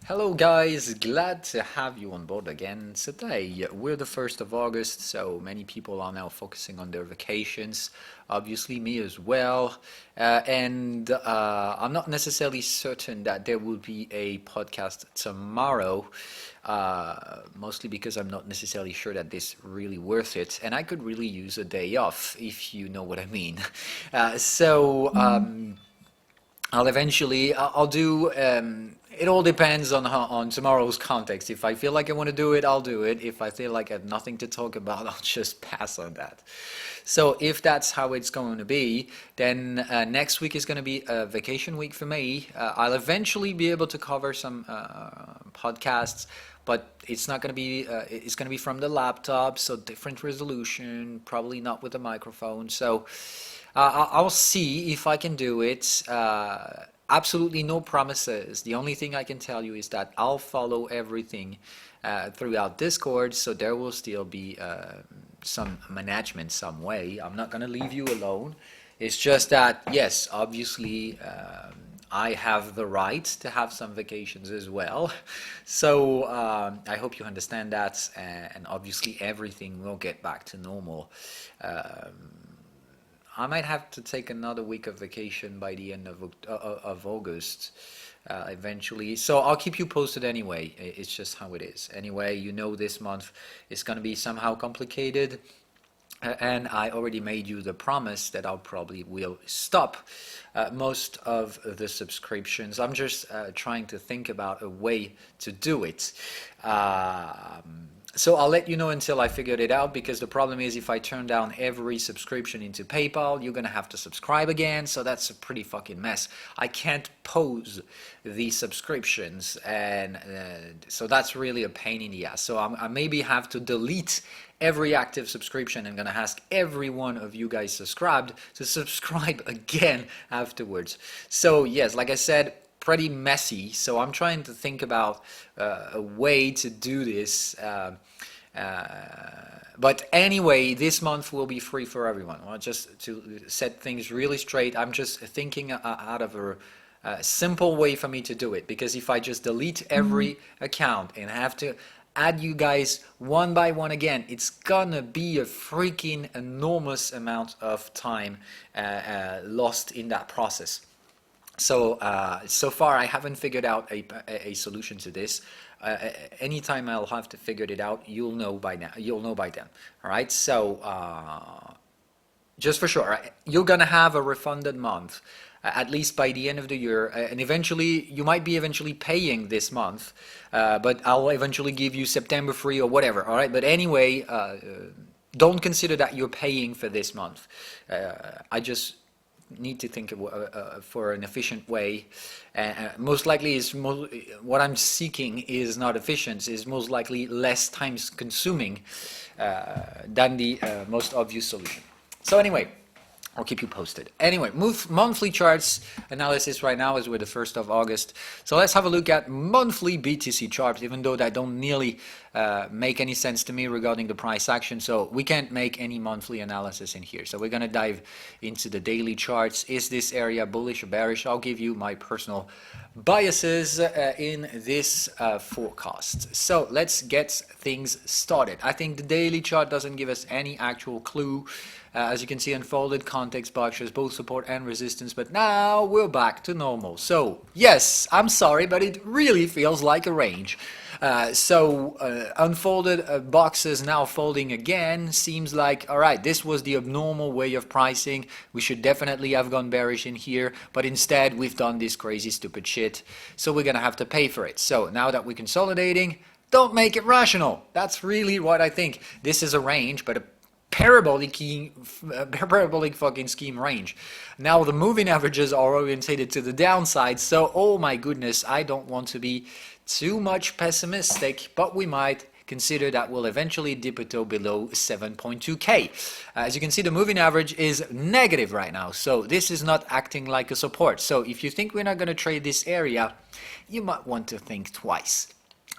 Hello guys, glad to have you on board again. Today we're the 1st of August, so many people are now focusing on their vacations, obviously me as well, and I'm not necessarily certain that there will be a podcast tomorrow, mostly because I'm not necessarily sure that this really worth it, and I could really use a day off, if you know what I mean. I'll do. It all depends on tomorrow's context. If I feel like I want to do it, I'll do it. If I feel like I have nothing to talk about, I'll just pass on that. So if that's how it's going to be, then next week is going to be a vacation week for me. I'll eventually be able to cover some podcasts, but it's not going to be. It's going to be from the laptop, so different resolution, probably not with a microphone. So. I'll see if I can do it. Absolutely no promises. The only thing I can tell you is that I'll follow everything throughout Discord, so there will still be some management some way. I'm not going to leave you alone. It's just that, yes, obviously I have the right to have some vacations as well. So I hope you understand that, and obviously everything will get back to normal. I might have to take another week of vacation by the end of August, eventually. So I'll keep you posted anyway. It's just how it is. Anyway, you know this month is going to be somehow complicated. And I already made you the promise that I'll probably will stop most of the subscriptions. I'm just trying to think about a way to do it. So I'll let you know until I figured it out, because the problem is if I turn down every subscription into PayPal, you're gonna have to subscribe again, so that's a pretty fucking mess. I can't pause the subscriptions, and so that's really a pain in the ass. So I maybe have to delete every active subscription. I'm gonna ask every one of you guys subscribed to subscribe again afterwards. So yes, like I said, pretty messy, so I'm trying to think about a way to do this. But anyway, this month will be free for everyone. Well, just to set things really straight, I'm just thinking out of a simple way for me to do it, because if I just delete every account and have to add you guys one by one again, it's gonna be a freaking enormous amount of time lost in that process. So so far I haven't figured out a solution to this. Anytime I'll have to figure it out, you'll know by now. You'll know by then. All right. So just for sure, you're gonna have a refunded month, at least by the end of the year, and eventually you might be eventually paying this month, but I'll eventually give you September free or whatever. All right. But anyway, don't consider that you're paying for this month. I just need to think of, for an efficient way. Most likely is what I'm seeking is not efficient, is most likely less time consuming than the most obvious solution. So anyway, I'll keep you posted. Anyway, monthly charts analysis right now as we're the 1st of August. So let's have a look at monthly BTC charts, even though that don't nearly make any sense to me regarding the price action. So we can't make any monthly analysis in here. So we're going to dive into the daily charts. Is this area bullish or bearish? I'll give you my personal biases in this forecast. So let's get things started. I think the daily chart doesn't give us any actual clue. As you can see, unfolded context box shows both support and resistance, but now we're back to normal. So yes, I'm sorry, but it really feels like a range. Unfolded boxes now folding again seems like, all right, this was the abnormal way of pricing. We should definitely have gone bearish in here, but instead we've done this crazy stupid shit, so we're gonna have to pay for it. So now that we're consolidating, don't make it rational. That's really what I think. This is a range, but a parabolic fucking scheme range. Now the moving averages are orientated to the downside, so oh my goodness, I don't want to be too much pessimistic, but we might consider that we'll eventually dip it below 7.2k. As you can see, the moving average is negative right now, so this is not acting like a support. So if you think we're not going to trade this area, you might want to think twice.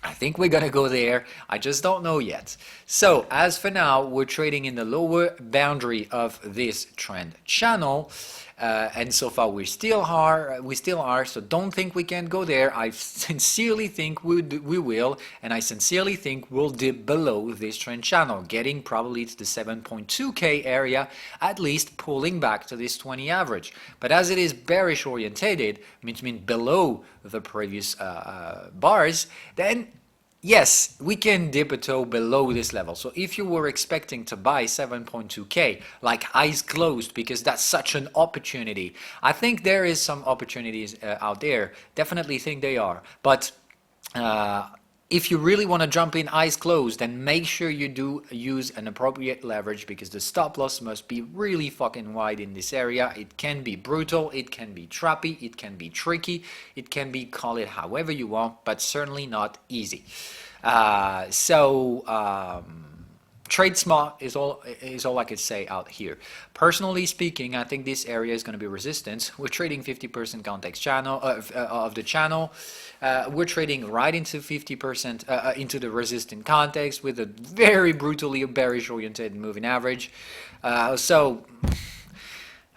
I think we're gonna go there. I just don't know yet. So as for now, we're trading in the lower boundary of this trend channel, and so far we still are. So don't think we can't go there. I sincerely think we will, and I sincerely think we'll dip below this trend channel, getting probably to the 7.2k area, at least pulling back to this 20 average. But as it is bearish orientated, which means below the previous bars, then yes, we can dip a toe below this level. So if you were expecting to buy 7.2k, like eyes closed, because that's such an opportunity, I think there is some opportunities out there. Definitely think they are. But if you really want to jump in eyes closed, then make sure you do use an appropriate leverage, because the stop loss must be really fucking wide in this area. It can be brutal, it can be trappy, it can be tricky, it can be, call it however you want, but certainly not easy. Trade smart is all I could say out here. Personally speaking, I think this area is going to be resistance. We're trading 50% context channel of the channel. We're trading right into 50% into the resistant context with a very brutally bearish oriented moving average.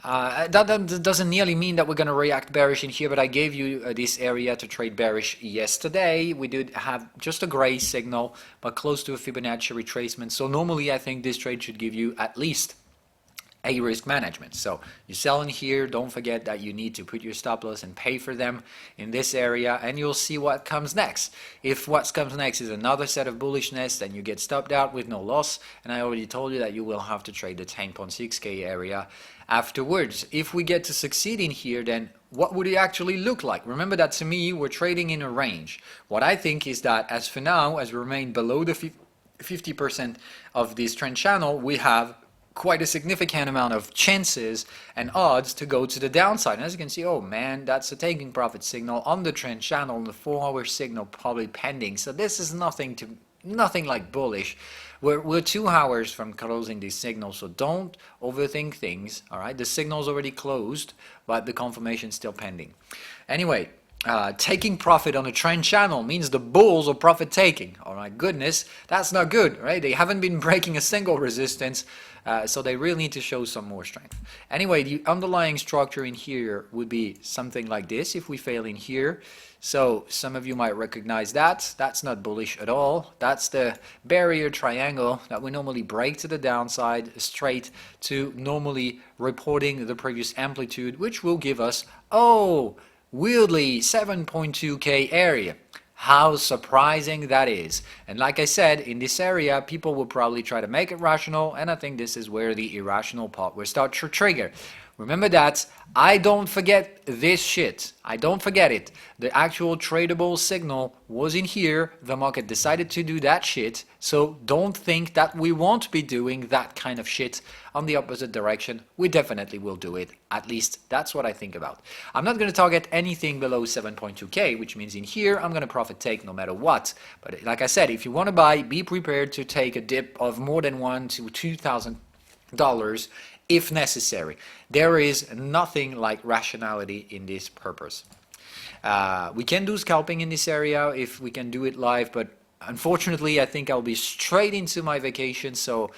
That doesn't nearly mean that we're going to react bearish in here, but I gave you this area to trade bearish yesterday. We did have just a gray signal, but close to a Fibonacci retracement. So normally I think this trade should give you at least a risk management. So you sell in here, don't forget that you need to put your stop loss and pay for them in this area, and you'll see what comes next. If what comes next is another set of bullishness, then you get stopped out with no loss, and I already told you that you will have to trade the 10.6k area afterwards. If we get to succeed in here, then what would it actually look like? Remember that to me, we're trading in a range. What I think is that as for now, as we remain below the 50% of this trend channel, we have quite a significant amount of chances and odds to go to the downside. And as you can see, oh man, that's a taking profit signal on the trend channel, the 4-hour signal probably pending. So this is nothing like bullish. We're 2 hours from closing this signal, so don't overthink things. All right, the signal's already closed, but the confirmation's still pending. Anyway, taking profit on a trend channel means the bulls are profit taking. Oh my goodness, that's not good, right? They haven't been breaking a single resistance, so they really need to show some more strength. Anyway, the underlying structure in here would be something like this if we fail in here. So some of you might recognize that. That's not bullish at all. That's the barrier triangle that we normally break to the downside straight to normally reporting the previous amplitude, which will give us, oh, weirdly 7.2k area. How surprising that is. And like I said, in this area, people will probably try to make it rational, and I think this is where the irrational part will start to trigger. Remember that I don't forget this shit. I don't forget it. The actual tradable signal was in here. The market decided to do that shit. So don't think that we won't be doing that kind of shit on the opposite direction. We definitely will do it. At least that's what I think about. I'm not going to target anything below 7.2k, which means in here I'm going to profit take no matter what. But like I said, if you want to buy, be prepared to take a dip of more than $1,000 to $2,000 if necessary. There is nothing like rationality in this purpose. We can do scalping in this area if we can do it live, but unfortunately I think I'll be straight into my vacation, so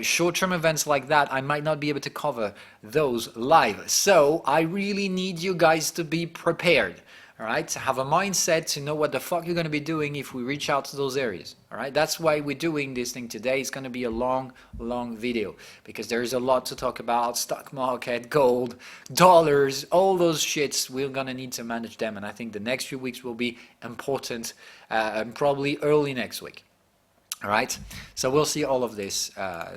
short-term events like that I might not be able to cover those live. So I really need you guys to be prepared. All right, to have a mindset to know what the fuck you're going to be doing if we reach out to those areas. All right, that's why we're doing this thing today. It's going to be a long video because there is a lot to talk about: stock market, gold, dollars, all those shits. We're going to need to manage them, and I think the next few weeks will be important, and probably early next week. All right, so we'll see all of this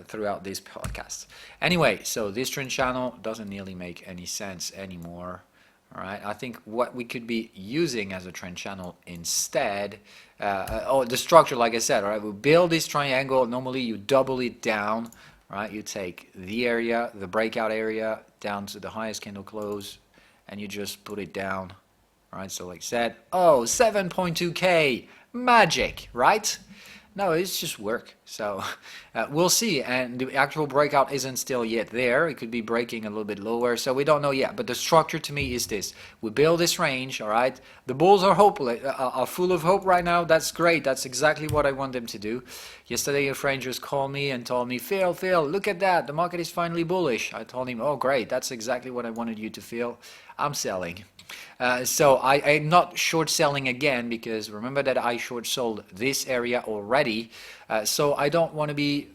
throughout this podcast. Anyway, so this trend channel doesn't nearly make any sense anymore. All right, I think what we could be using as a trend channel instead, the structure, like I said, all right, we build this triangle. Normally you double it down, right? You take the area, the breakout area, down to the highest candle close, and you just put it down. All right, so like I said, oh, 7.2k, magic, right? No, it's just work. So we'll see. And the actual breakout isn't still yet there. It could be breaking a little bit lower. So we don't know yet. But the structure to me is this. We build this range, all right? The bulls are hopeless, are full of hope right now. That's great. That's exactly what I want them to do. Yesterday, a friend just called me and told me, Phil, look at that. The market is finally bullish. I told him, oh, great. That's exactly what I wanted you to feel. I'm selling. So I'm not short selling again, because remember that I short sold this area already. So I don't want to be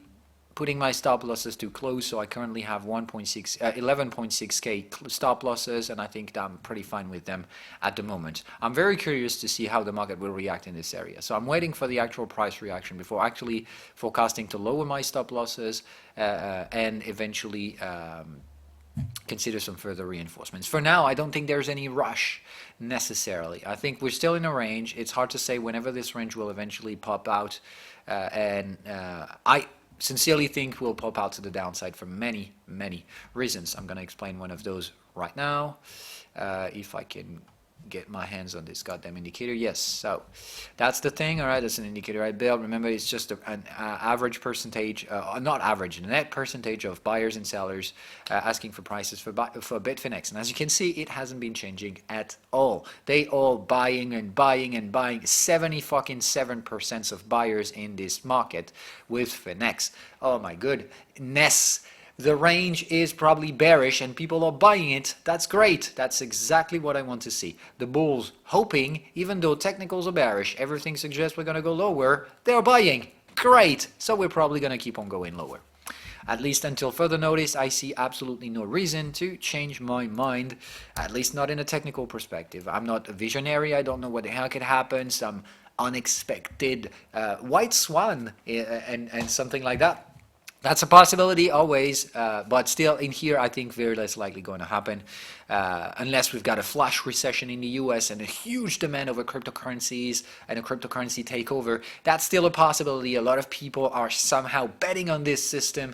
putting my stop losses too close. So I currently have 11.6k stop losses, and I think that I'm pretty fine with them at the moment. I'm very curious to see how the market will react in this area. So I'm waiting for the actual price reaction before actually forecasting to lower my stop losses and eventually consider some further reinforcements. For now, I don't think there's any rush necessarily. I think we're still in a range. It's hard to say whenever this range will eventually pop out, and I sincerely think will pop out to the downside for many reasons. I'm going to explain one of those right now, if I can get my hands on this goddamn indicator. Yes, so that's the thing. All right, that's an indicator I built. Remember, it's just an average percentage, not average, net percentage of buyers and sellers asking for prices for Bitfinex. And as you can see, it hasn't been changing at all. They all buying and buying and buying. 77% of buyers in this market with Finex. Oh my goodness. The range is probably bearish and people are buying it. That's great. That's exactly what I want to see. The bulls hoping, even though technicals are bearish, everything suggests we're going to go lower. They're buying. Great. So we're probably going to keep on going lower. At least until further notice, I see absolutely no reason to change my mind, at least not in a technical perspective. I'm not a visionary. I don't know what the hell could happen. Some unexpected white swan and something like that. That's a possibility always, but still in here I think very less likely going to happen unless we've got a flash recession in the US and a huge demand over cryptocurrencies and a cryptocurrency takeover. That's still a possibility. A lot of people are somehow betting on this system.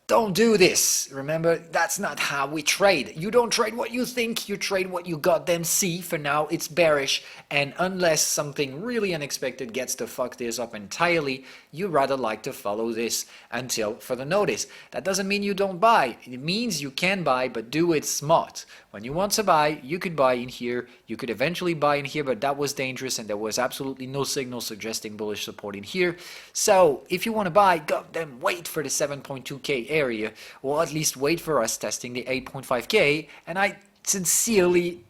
Don't do this. Remember, that's not how we trade. You don't trade what you think, you trade what you goddamn see. For now, it's bearish, and unless something really unexpected gets to fuck this up entirely, you rather like to follow this until further notice. That doesn't mean you don't buy. It means you can buy, but do it smart. When you want to buy, you could buy in here, you could eventually buy in here, but that was dangerous and there was absolutely no signal suggesting bullish support in here. So if you want to buy, goddamn wait for the 7.2k area, or at least wait for us testing the 8.5k. And I sincerely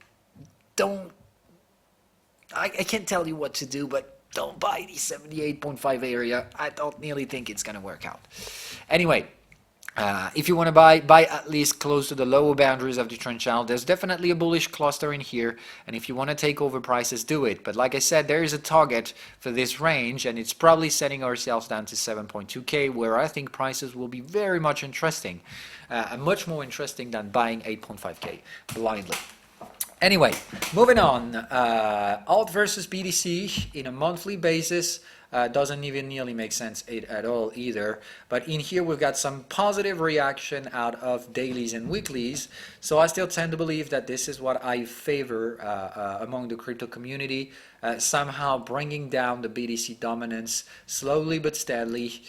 don't, I can't tell you what to do, but don't buy the 78.5 area. I don't really think it's going to work out. Anyway, if you want to buy at least close to the lower boundaries of the trend channel. There's definitely a bullish cluster in here, and if you want to take over prices, do it. But like I said, there is a target for this range, and it's probably setting ourselves down to 7.2k, where I think prices will be very much interesting, much more interesting than buying 8.5k blindly. Anyway, moving on. Alt versus BTC in a monthly basis. Doesn't even nearly make sense at all either. But in here we've got some positive reaction out of dailies and weeklies. So I still tend to believe that this is what I favor among the crypto community. Somehow bringing down the BTC dominance slowly but steadily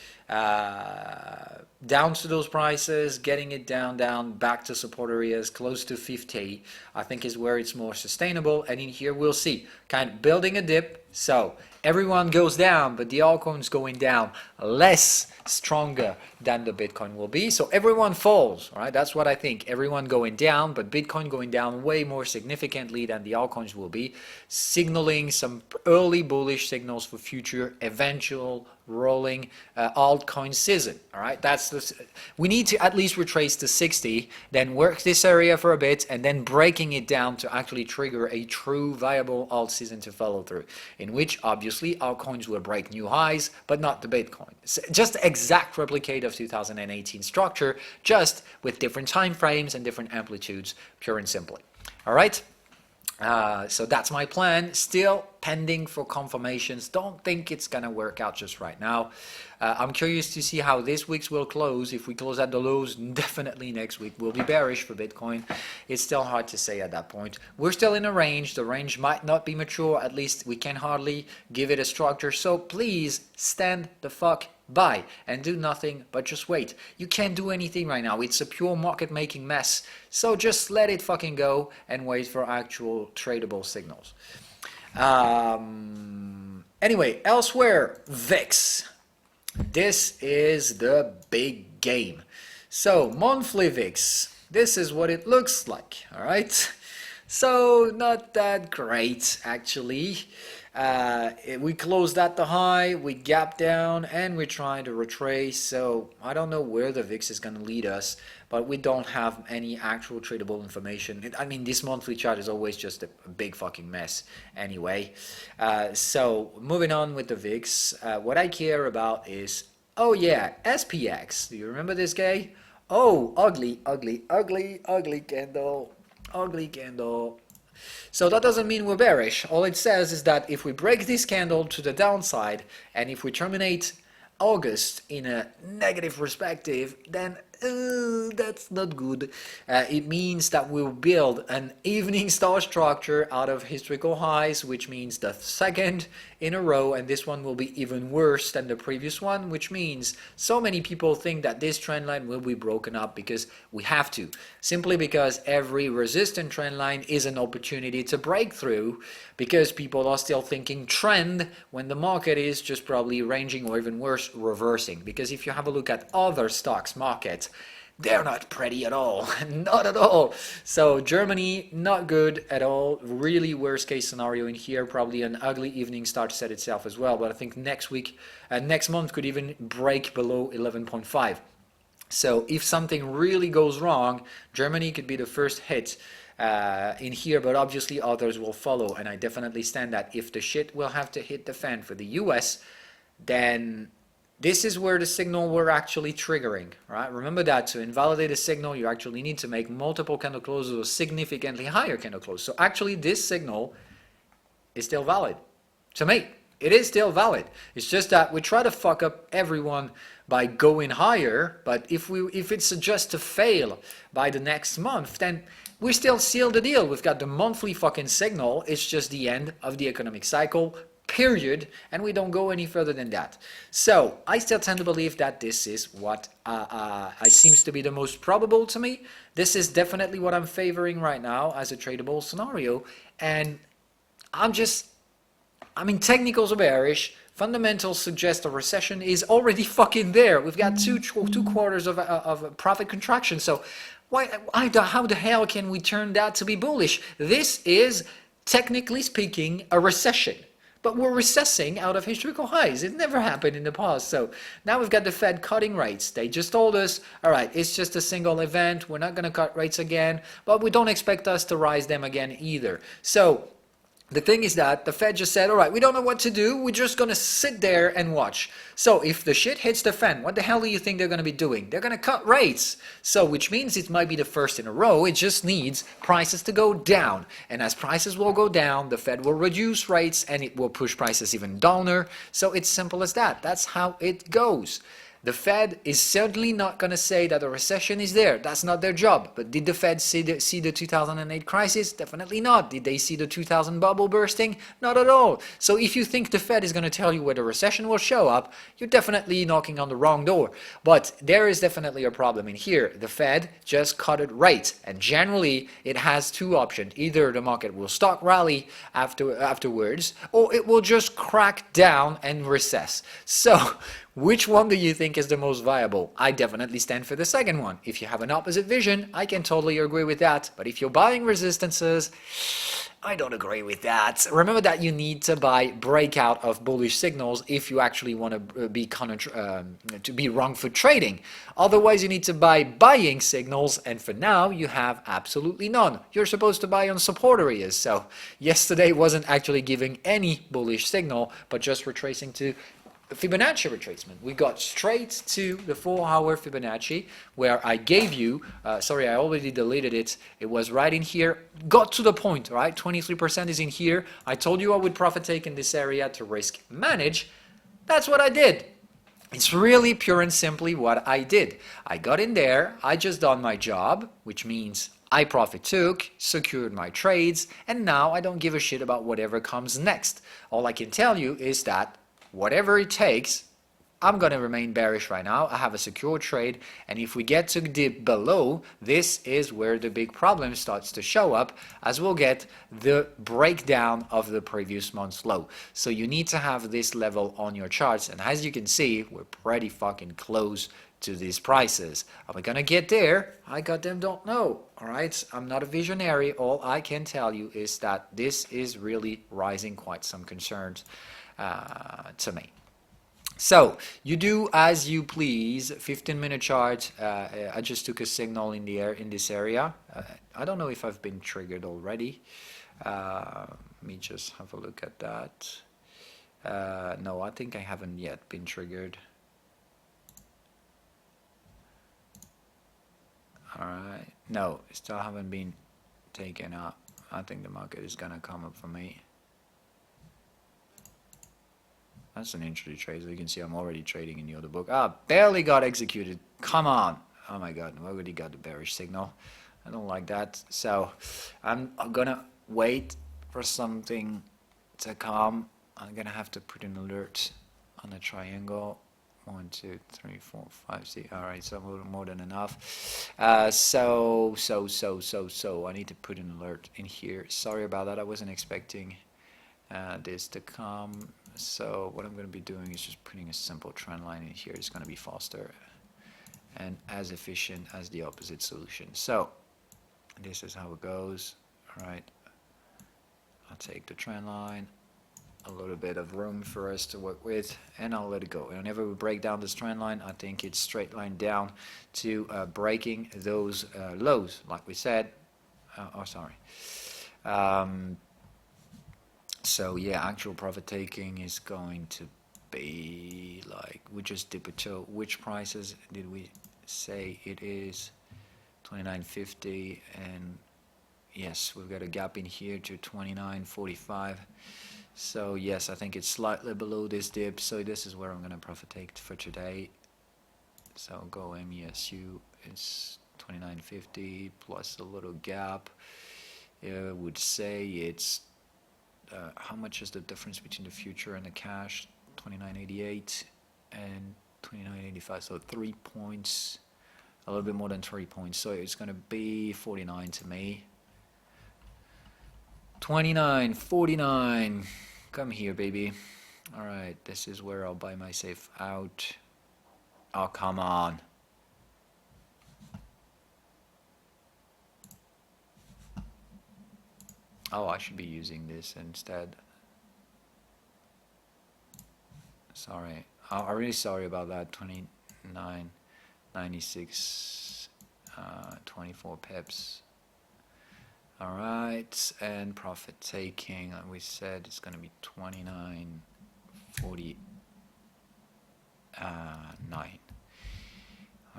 down to those prices, getting it down back to support areas close to 50, I think is where it's more sustainable. And in here we'll see kind of building a dip. So everyone goes down, but the altcoins going down less stronger than the Bitcoin will be. So everyone falls, right? That's what I think. Everyone going down, but Bitcoin going down way more significantly than the altcoins will be, signaling some early bullish signals for future eventual rolling altcoin season. All right, that's we need to at least retrace to 60, then work this area for a bit, and then breaking it down to actually trigger a true viable alt season to follow through, in which obviously altcoins will break new highs, but not the Bitcoin. It's just exact replicate of 2018 structure, just with different time frames and different amplitudes, pure and simply. All right. So that's my plan. Still pending for confirmations. Don't think it's gonna work out just right now. I'm curious to see how this week's will close. If we close at the lows, definitely next week will be bearish for Bitcoin. It's still hard to say at that point. We're still in a range. The range might not be mature. At least we can hardly give it a structure. So please stand the fuck by and do nothing but just wait. You can't do anything right now. It's a pure market making mess. So just let it fucking go and wait for actual tradable signals. Anyway, elsewhere, VIX. This is the big game. So monthly VIX, this is what it looks like. All right, so not that great actually. We closed at the high, we gap down, and we're trying to retrace. So I don't know where the VIX is going to lead us, but we don't have any actual tradable information. I mean, this monthly chart is always just a big fucking mess anyway. So moving on with the VIX, what I care about is, oh yeah, SPX. Do you remember this guy? Oh, ugly, ugly, ugly, ugly candle, ugly candle. So that doesn't mean we're bearish. All it says is that if we break this candle to the downside, and if we terminate August in a negative perspective, then that's not good. It means that we'll build an evening star structure out of historical highs, which means the second in a row, and this one will be even worse than the previous one, which means so many people think that this trend line will be broken up because we have to, simply because every resistant trend line is an opportunity to break through, because people are still thinking trend when the market is just probably ranging, or even worse, reversing. Because if you have a look at other stocks markets, they're not pretty at all. Not at all. So Germany, not good at all. Really worst case scenario in here. Probably an ugly evening star to set itself as well. But I think next month could even break below 11.5. So if something really goes wrong, Germany could be the first hit in here, but obviously others will follow. And I definitely stand that if the shit will have to hit the fan for the US, then this is where the signal we're actually triggering, right? Remember that to invalidate a signal, you actually need to make multiple candle closes or significantly higher candle closes. So actually this signal is still valid. To me, it is still valid. It's just that we try to fuck up everyone by going higher, but if it's just to fail by the next month, then we still seal the deal. We've got the monthly fucking signal. It's just the end of the economic cycle, period, and we don't go any further than that. So I still tend to believe that this is what seems to be the most probable to me. This is definitely what I'm favoring right now as a tradable scenario, and technicals are bearish. Fundamentals suggest a recession is already fucking there. We've got two quarters of profit contraction. So how the hell can we turn that to be bullish? This is, technically speaking, a recession. But we're recessing out of historical highs. It never happened in the past. So now we've got the Fed cutting rates. They just told us, all right, it's just a single event. We're not going to cut rates again, but we don't expect us to rise them again either. So the thing is that the Fed just said, all right, we don't know what to do. We're just going to sit there and watch. So if the shit hits the fan, what the hell do you think they're going to be doing? They're going to cut rates. So which means it might be the first in a row. It just needs prices to go down. And as prices will go down, the Fed will reduce rates and it will push prices even downer. So it's simple as that. That's how it goes. The Fed is certainly not going to say that a recession is there. That's not their job. But did the Fed see the 2008 crisis? Definitely not. Did they see the 2000 bubble bursting? Not at all. So if you think the Fed is going to tell you where the recession will show up, you're definitely knocking on the wrong door. But there is definitely a problem in here. The Fed just cut it rates. And generally, it has two options. Either the market will stock rally afterwards, or it will just crack down and recess. So which one do you think is the most viable? I definitely stand for the second one. If you have an opposite vision, I can totally agree with that. But if you're buying resistances, I don't agree with that. Remember that you need to buy breakout of bullish signals if you actually want to be wrong for trading. Otherwise, you need to buy buying signals, and for now, you have absolutely none. You're supposed to buy on support areas. So yesterday wasn't actually giving any bullish signal, but just retracing to Fibonacci retracement. We got straight to the 4-hour Fibonacci where I gave you, sorry, I already deleted it. It was right in here. Got to the point, right? 23% is in here. I told you I would profit take in this area to risk manage. That's what I did. It's really pure and simply what I did. I got in there. I just done my job, which means I profit took, secured my trades, and now I don't give a shit about whatever comes next. All I can tell you is that whatever it takes, I'm going to remain bearish right now. I have a secure trade, and if we get to dip below, this is where the big problem starts to show up, as we'll get the breakdown of the previous month's low. So you need to have this level on your charts, and as you can see, we're pretty fucking close to these prices. Are we going to get there? I goddamn don't know. All right, I'm not a visionary. All I can tell you is that this is really raising quite some concerns to me. So you do as you please. 15-minute chart. I just took a signal in the air in this area. I don't know if I've been triggered already. Let me just have a look at that. No, I think I haven't yet been triggered. All right. No, still haven't been taken up. I think the market is gonna come up for me. That's an intraday trade. So you can see I'm already trading in the order book. Ah, barely got executed. Come on. Oh my God, I already got the bearish signal. I don't like that. So I'm gonna wait for something to come. I'm gonna have to put an alert on the triangle. 1, 2, 3, 4, 5, 6. All right, so a little more than enough. So I need to put an alert in here. Sorry about that. I wasn't expecting this to come. So what I'm going to be doing is just putting a simple trend line in here. It's going to be faster and as efficient as the opposite solution. So this is how it goes. All right. I'll take the trend line. A little bit of room for us to work with, and I'll let it go. And whenever we break down this trend line, I think it's straight line down to breaking those lows, like we said. So yeah, actual profit taking is going to be like, we just dip a toe. Which prices did we say it is? 29.50, and yes, we've got a gap in here to 29.45. So yes, I think it's slightly below this dip. So this is where I'm going to profit take for today. So go MESU, it's 29.50 plus a little gap. I would say it's how much is the difference between the future and the cash? 29.88 and 29.85. So 3 points, a little bit more than 3 points. So it's going to be 49 to me. 29.49. Come here, baby. All right, this is where I'll buy myself out. Oh, come on. Oh, I should be using this instead. Sorry. I'm really sorry about that. 29.96, 24 pips. All right, and profit taking, we said it's going to be 29.49.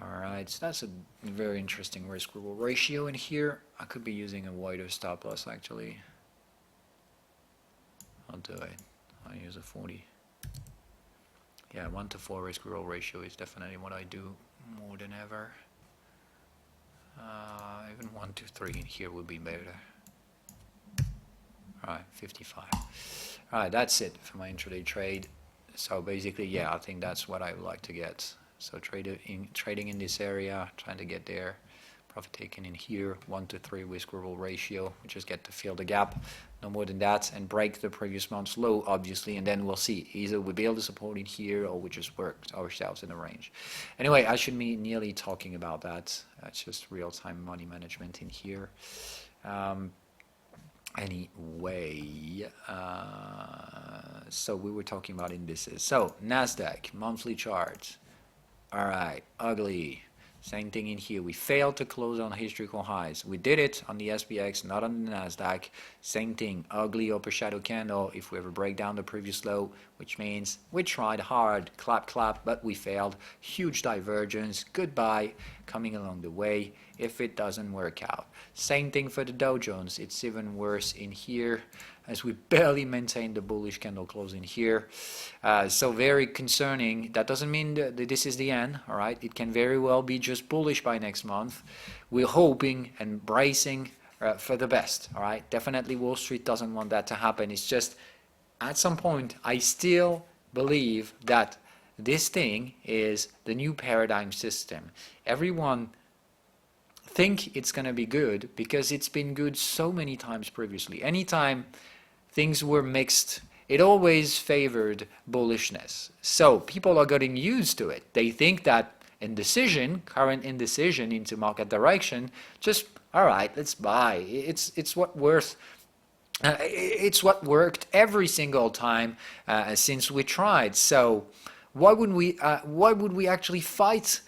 All right, so that's a very interesting risk reward ratio in here. I could be using a wider stop loss actually. I'll do it. I'll use a 40. Yeah, 1 to 4 risk reward ratio is definitely what I do more than ever. Even 1 to 3 in here would be better. All right, 55. All right, that's it for my intraday trade. So basically, yeah, I think that's what I would like to get. So trading in this area, trying to get there. Profit taken in here, 1 to 3 risk reward ratio. We just get to fill the gap, no more than that, and break the previous month's low, obviously, and then we'll see. Either we build the support in here, or we just work ourselves in the range. Anyway, I should be nearly talking about that. It's just real-time money management in here. Anyway, so we were talking about indices. So NASDAQ monthly chart. All right, ugly. Same thing in here. We failed to close on historical highs. We did it on the SPX, not on the NASDAQ. Same thing, ugly upper shadow candle if we ever break down the previous low, which means we tried hard, clap, clap, but we failed. Huge divergence, goodbye, coming along the way if it doesn't work out. Same thing for the Dow Jones. It's even worse in here as we barely maintain the bullish candle close in here. So very concerning. That doesn't mean that this is the end, all right? It can very well be just bullish by next month. We're hoping and bracing for the best, all right? Definitely Wall Street doesn't want that to happen. It's just at some point, I still believe that this thing is the new paradigm system. Everyone think it's going to be good because it's been good so many times previously. Anytime things were mixed, it always favored bullishness. So people are getting used to it. They think that indecision, current indecision into market direction, just, all right, let's buy. It's what worked every single time since we tried. So why would we actually fight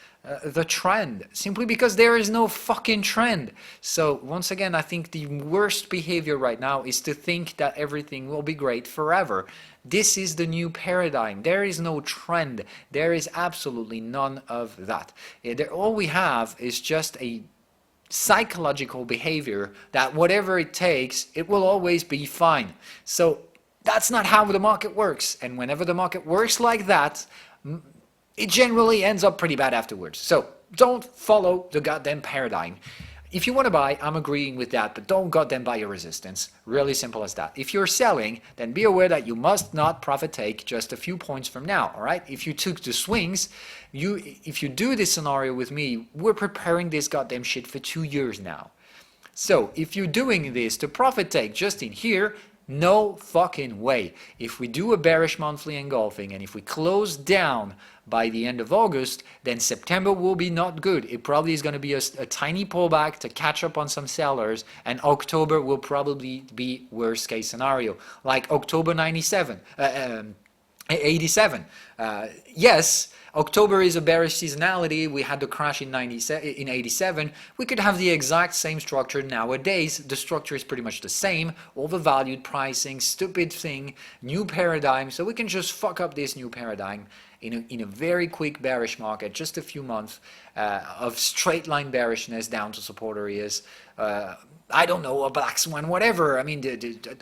the trend? Simply because there is no fucking trend. So once again, I think the worst behavior right now is to think that everything will be great forever. This is the new paradigm. There is no trend. There is absolutely none of that. All we have is just a psychological behavior that whatever it takes, it will always be fine. So that's not how the market works. And whenever the market works like that, it generally ends up pretty bad afterwards. So don't follow the goddamn paradigm. If you want to buy, I'm agreeing with that, but don't goddamn buy your resistance. Really simple as that. If you're selling, then be aware that you must not profit take just a few points from now, all right? If you took the swings, if you do this scenario with me, we're preparing this goddamn shit for 2 years now. So if you're doing this to profit take just in here, no fucking way. If we do a bearish monthly engulfing and if we close down by the end of August, then September will be not good. It probably is going to be a tiny pullback to catch up on some sellers, and October will probably be worst case scenario, like October 87. Yes, October is a bearish seasonality. We had the crash in 87. We could have the exact same structure nowadays. The structure is pretty much the same. Overvalued pricing, stupid thing, new paradigm. So we can just fuck up this new paradigm in a very quick bearish market, just a few months of straight line bearishness down to support areas. I don't know, a black swan, whatever. I mean,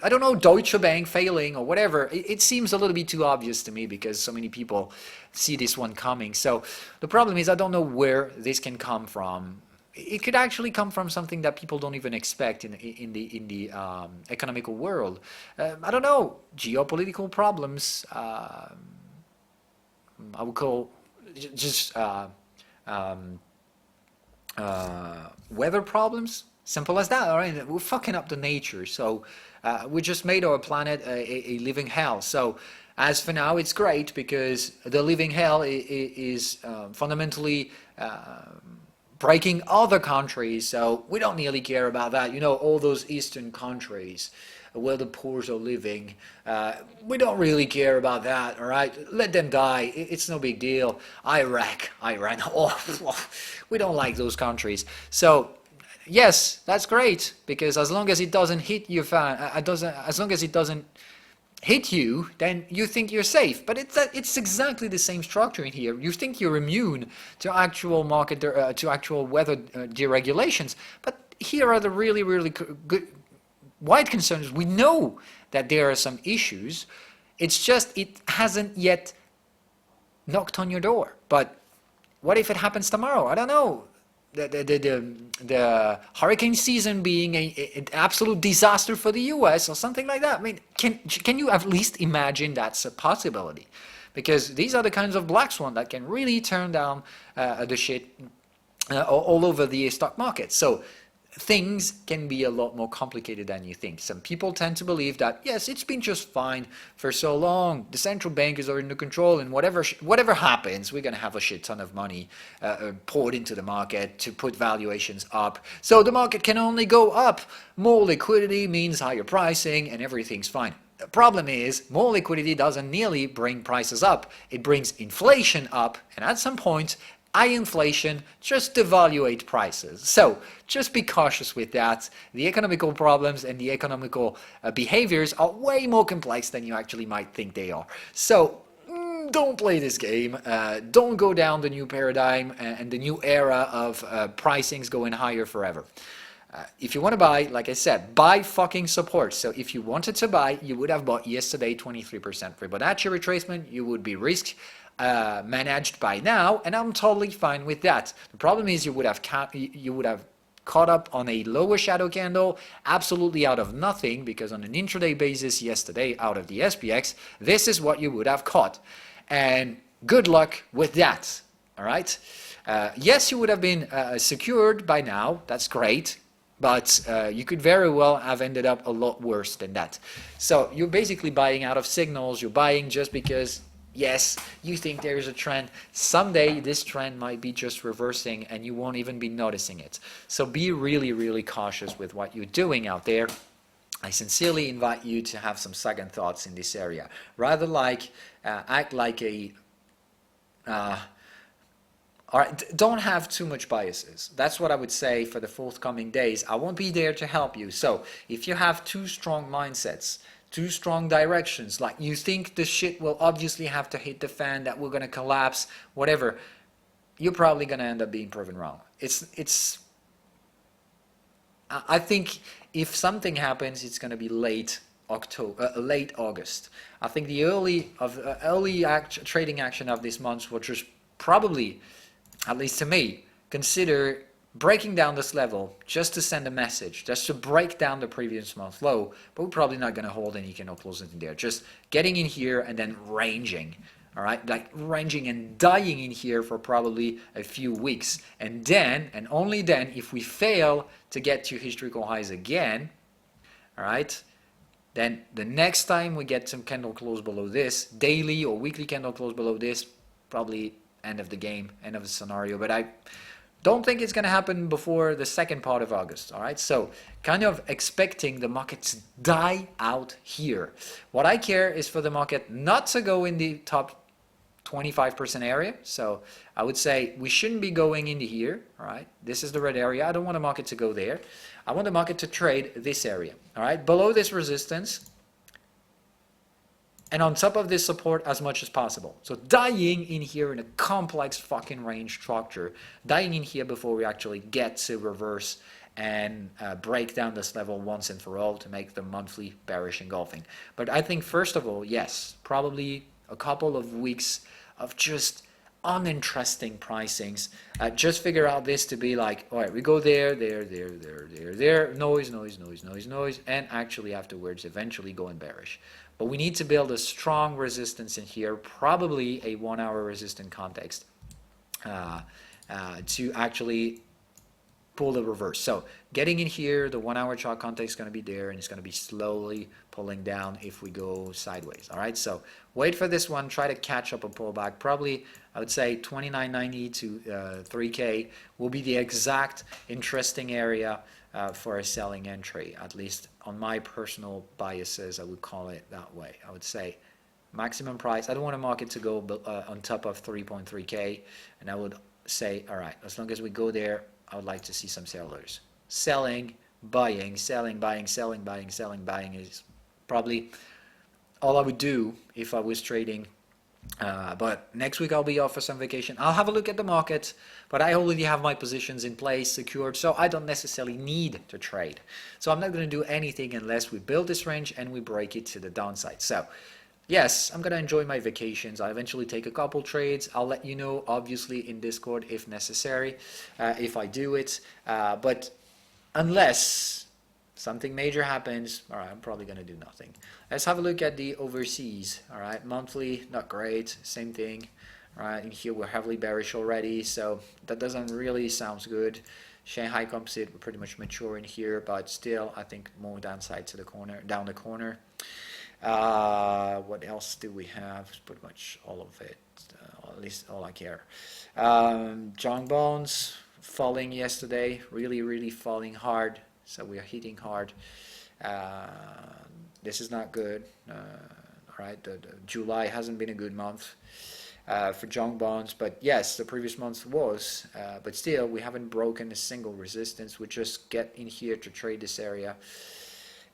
I don't know, Deutsche Bank failing or whatever. It seems a little bit too obvious to me because so many people see this one coming. So the problem is I don't know where this can come from. It could actually come from something that people don't even expect in the economical world. I don't know, geopolitical problems. I would call just weather problems. Simple as that, all right? We're fucking up the nature, so we just made our planet a living hell. So as for now, it's great because the living hell is fundamentally breaking other countries, so we don't really care about that. You know, all those eastern countries where the poor are living, we don't really care about that, all right? Let them die, it's no big deal. Iraq, Iran, we don't like those countries. So yes, that's great, because as long as it doesn't hit your as long as it doesn't hit you, then you think you're safe. But it's exactly the same structure in here. You think you're immune to actual market, to actual weather deregulations. But here are the really, really good wide concerns. We know that there are some issues. It's just it hasn't yet knocked on your door. But what if it happens tomorrow? I don't know. The hurricane season being an absolute disaster for the US or something like that. I mean, can you at least imagine that's a possibility? Because these are the kinds of black swan that can really turn down the shit all over the stock market. So things can be a lot more complicated than you think. Some people tend to believe that, yes, it's been just fine for so long. The central bankers are under control, and whatever happens, we're going to have a shit ton of money poured into the market to put valuations up. So the market can only go up. More liquidity means higher pricing, and everything's fine. The problem is, more liquidity doesn't nearly bring prices up. It brings inflation up, and at some point, high inflation just devaluate prices. So just be cautious with that. The economical problems and the economical behaviors are way more complex than you actually might think they are. So don't play this game. Don't go down the new paradigm and the new era of pricings going higher forever. If you want to buy, like I said, buy fucking support. So if you wanted to buy, you would have bought yesterday 23% Fibonacci retracement. You would be risk managed by now, and I'm totally fine with that. The problem is you would have caught up on a lower shadow candle, absolutely out of nothing, because on an intraday basis yesterday out of the SPX, this is what you would have caught. And good luck with that. All right. Yes, you would have been secured by now. That's great. But you could very well have ended up a lot worse than that. So you're basically buying out of signals. You're buying just because, yes, you think there is a trend. Someday this trend might be just reversing and you won't even be noticing it. So be really, really cautious with what you're doing out there. I sincerely invite you to have some second thoughts in this area. Rather like act like a... all right, don't have too much biases. That's what I would say for the forthcoming days. I won't be there to help you. So if you have too strong mindsets, too strong directions, like you think the shit will obviously have to hit the fan, that we're going to collapse, whatever, you're probably going to end up being proven wrong. I think if something happens, it's going to be late August. I think the early trading action of this month will just probably, at least to me, consider breaking down this level just to send a message, just to break down the previous month low, but we're probably not going to hold any candle closing in there. Just getting in here and then ranging, all right? Like ranging and dying in here for probably a few weeks. And then, and only then, if we fail to get to historical highs again, all right, then the next time we get some candle close below this, daily or weekly candle close below this, probably end of the game, end of the scenario, but I don't think it's going to happen before the second part of August, all right? So kind of expecting the market to die out here. What I care is for the market not to go in the top 25% area. So I would say we shouldn't be going into here, all right? This is the red area. I don't want the market to go there. I want the market to trade this area, all right? Below this resistance, and on top of this support as much as possible. So dying in here in a complex fucking range structure, dying in here before we actually get to reverse and break down this level once and for all to make the monthly bearish engulfing. But I think first of all, yes, probably a couple of weeks of just uninteresting pricings. Just figure out this to be like, all right, we go there, noise, and actually afterwards eventually going bearish. But we need to build a strong resistance in here, probably a 1 hour resistant context to actually pull the reverse. So getting in here, the 1 hour chart context is going to be there, and it's going to be slowly pulling down if we go sideways. All right, so wait for this one, try to catch up a pullback. Probably, I would say 29.90 to 3K will be the exact interesting area for a selling entry, at least on my personal biases, I would call it that way. I would say maximum price. I don't want a market to go on top of 3.3K, and I would say, all right, as long as we go there, I would like to see some sellers. Selling, buying, selling, buying, selling, buying, selling, buying is probably all I would do if I was trading. But next week I'll be off for some vacation. I'll have a look at the market, but I already have my positions in place, secured, so I don't necessarily need to trade. So I'm not going to do anything unless we build this range and we break it to the downside. So yes, I'm going to enjoy my vacations. I'll eventually take a couple trades. I'll let you know, obviously, in Discord if necessary, if I do it. But unless something major happens, all right, I'm probably going to do nothing. Let's have a look at the overseas. All right, monthly, not great, same thing. All right, in here we're heavily bearish already, so that doesn't really sound good. Shanghai Composite, we're pretty much mature in here, but still, I think more downside to the corner, down the corner. What else do we have? Pretty much all of it, or at least all I care. Junk bonds falling yesterday, really falling hard. So we are hitting hard. This is not good. All right, July hasn't been a good month. for junk bonds. But yes, the previous month was, but still we haven't broken a single resistance. We just get in here to trade this area,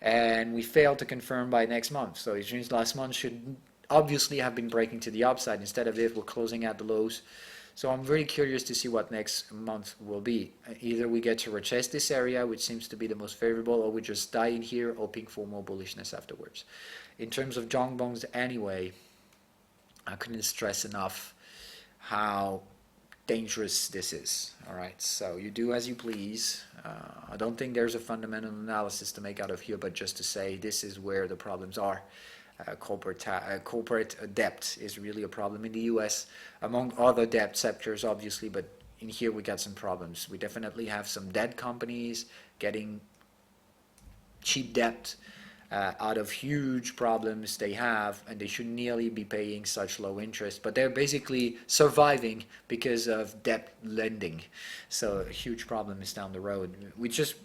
and we failed to confirm by next month. So it means last month should obviously have been breaking to the upside. Instead of it, we're closing at the lows. So I'm very curious to see what next month will be. Either we get to retest this area, which seems to be the most favorable, or we just die in here hoping for more bullishness afterwards. In terms of junk bonds anyway, I couldn't stress enough how dangerous this is. All right, so you do as you please. I don't think there's a fundamental analysis to make out of here, but just to say this is where the problems are. Corporate debt is really a problem in the US, among other debt sectors obviously, but in here we got some problems. We definitely have some debt companies getting cheap debt out of huge problems they have, and they should nearly be paying such low interest, but they're basically surviving because of debt lending. So a huge problem is down the road. We just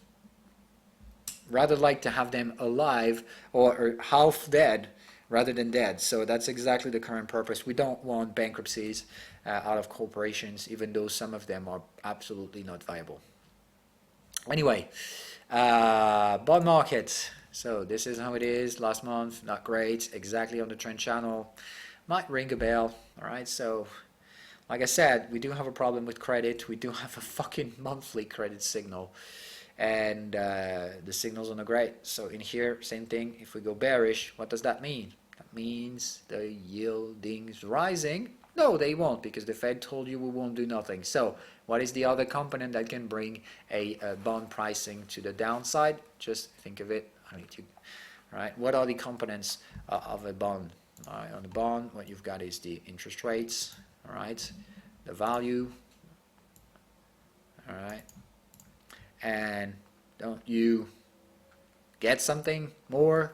rather like to have them alive or half dead rather than dead. So that's exactly the current purpose. We don't want bankruptcies out of corporations, even though some of them are absolutely not viable. Anyway, bond market. So this is how it is. Last month, not great. Exactly on the trend channel. Might ring a bell. All right. So, like I said, we do have a problem with credit. We do have a fucking monthly credit signal, and the signals are not great. So in here, same thing. If we go bearish, what does that mean? That means the yielding's rising. No, they won't, because the Fed told you we won't do nothing. So what is the other component that can bring a bond pricing to the downside? Just think of it. I need to. All right. What are the components of a bond? All right. On the bond, what you've got is the interest rates. All right. The value. All right. And don't you get something more?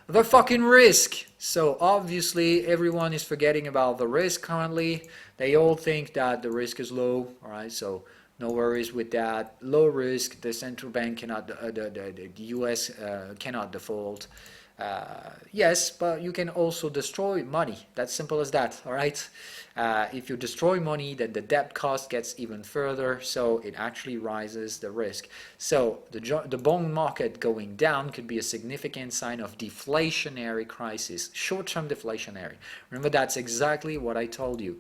The fucking risk. So obviously everyone is forgetting about the risk currently. They all think that the risk is low. All right, so no worries with that. Low risk. The central bank cannot, the US cannot default. Yes, but you can also destroy money. That's simple as that. All right. If you destroy money, then the debt cost gets even further, so it actually rises the risk. So the bond market going down could be a significant sign of deflationary crisis, short-term deflationary. Remember, that's exactly what I told you.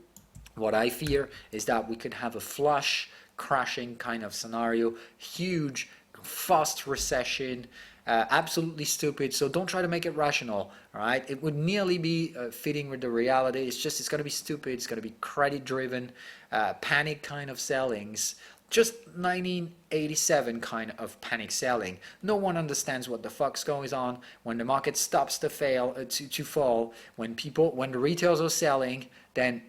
What I fear is that we could have a flush crashing kind of scenario, huge, fast recession. Absolutely stupid, so don't try to make it rational. All right, it would nearly be fitting with the reality. It's going to be stupid. It's going to be credit driven, panic kind of sellings, just 1987 kind of panic selling. No one understands what the fuck's going on when the market stops to fall. When the retailers are selling, then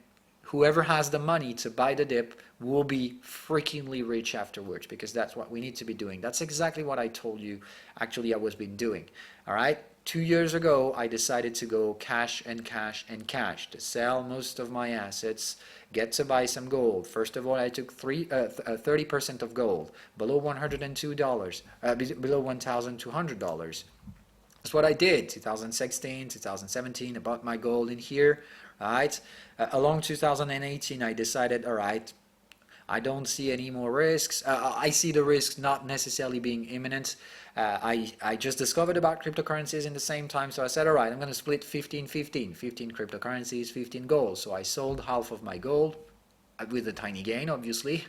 whoever has the money to buy the dip will be freakingly rich afterwards, because that's what we need to be doing. That's exactly what I told you actually I was been doing. All right, 2 years ago I decided to go cash and cash and cash, to sell most of my assets, get to buy some gold. First of all, I took 30% of gold below $102, below $1,200. That's what I did. 2016, 2017, I bought my gold in here. All right, along 2018 I decided, all right, I don't see any more risks. I see the risks not necessarily being imminent. I just discovered about cryptocurrencies in the same time, so I said, all right, I'm going to split 15-15, 15 cryptocurrencies, 15 gold. So I sold half of my gold with a tiny gain, obviously.